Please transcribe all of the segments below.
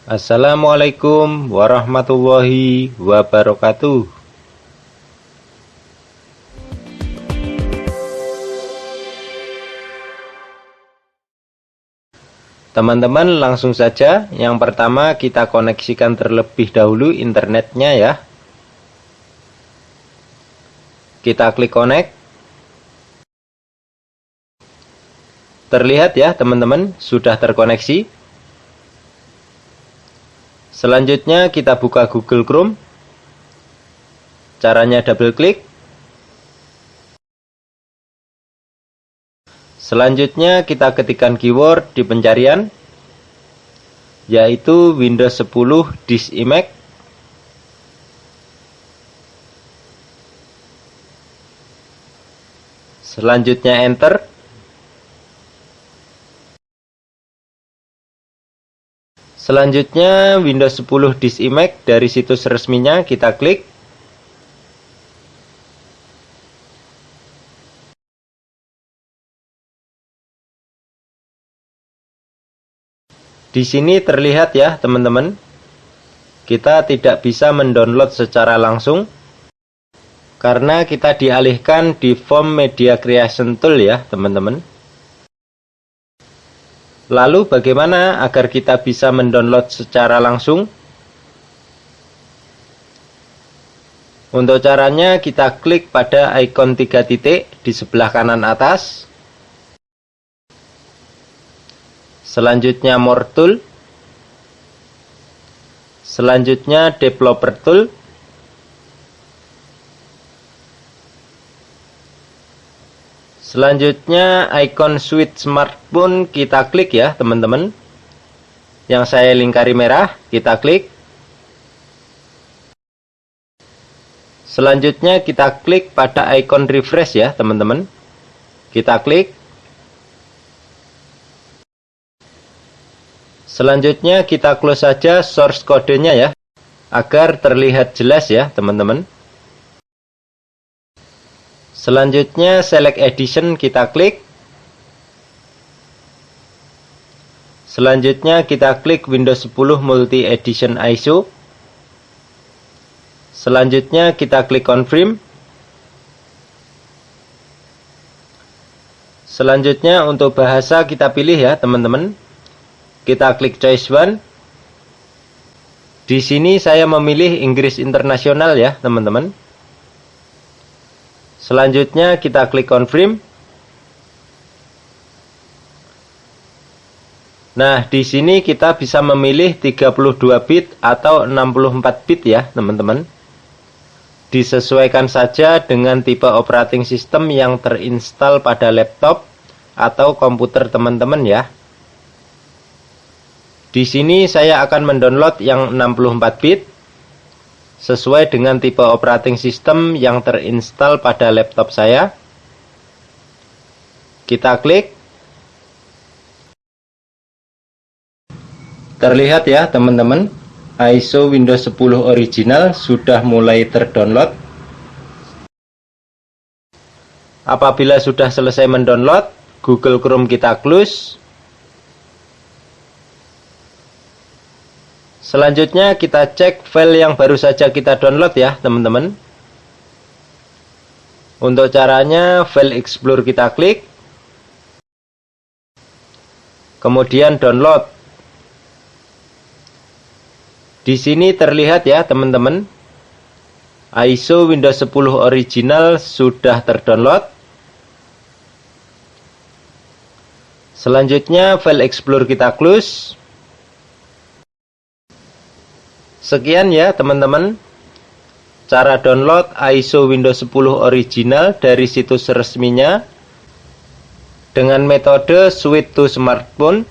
Assalamualaikum warahmatullahi wabarakatuh. Teman-teman, langsung saja. Yang pertama kita koneksikan terlebih dahulu internetnya ya. Kita klik connect. Terlihat ya teman-teman, sudah terkoneksi. Selanjutnya kita buka Google Chrome. Caranya double klik. Selanjutnya kita ketikkan keyword di pencarian, yaitu Windows 10 Disk Image. Selanjutnya enter. Selanjutnya Windows 10 Disk Image dari situs resminya kita klik. Di sini terlihat ya teman-teman, kita tidak bisa mendownload secara langsung karena kita dialihkan di form media creation tool ya teman-teman. Lalu bagaimana agar kita bisa mendownload secara langsung? Untuk caranya kita klik pada ikon 3 titik di sebelah kanan atas. Selanjutnya More Tool. Selanjutnya Developer Tool. Selanjutnya ikon switch smartphone kita klik ya teman-teman. Yang saya lingkari merah, kita klik. Selanjutnya kita klik pada ikon refresh ya teman-teman. Kita klik. Selanjutnya kita close saja source kodenya ya, agar terlihat jelas ya teman-teman. Selanjutnya select edition kita klik. Selanjutnya kita klik Windows 10 Multi Edition ISO. Selanjutnya kita klik confirm. Selanjutnya untuk bahasa kita pilih ya teman-teman. Kita klik choice one. Di sini saya memilih Inggris Internasional ya teman-teman. Selanjutnya kita klik confirm. Nah, di sini kita bisa memilih 32 bit atau 64 bit ya teman-teman. Disesuaikan saja dengan tipe operating system yang terinstal pada laptop atau komputer teman-teman ya. Di sini saya akan mendownload yang 64 bit sesuai dengan tipe operating system yang terinstal pada laptop saya. Kita klik. Terlihat ya teman-teman, ISO Windows 10 original sudah mulai terdownload. Apabila sudah selesai mendownload, Google Chrome kita close. Selanjutnya kita cek file yang baru saja kita download ya teman-teman. Untuk caranya file explorer kita klik. Kemudian download. Di sini terlihat ya teman-teman, ISO Windows 10 original sudah terdownload. Selanjutnya file explorer kita close. Sekian ya teman-teman, cara download ISO Windows 10 original dari situs resminya dengan metode switch to smartphone.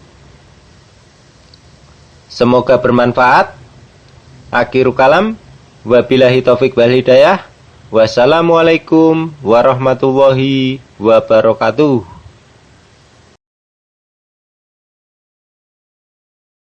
Semoga bermanfaat. Akhirul kalam, wabillahi taufik wal hidayah. Wassalamualaikum warahmatullahi wabarakatuh.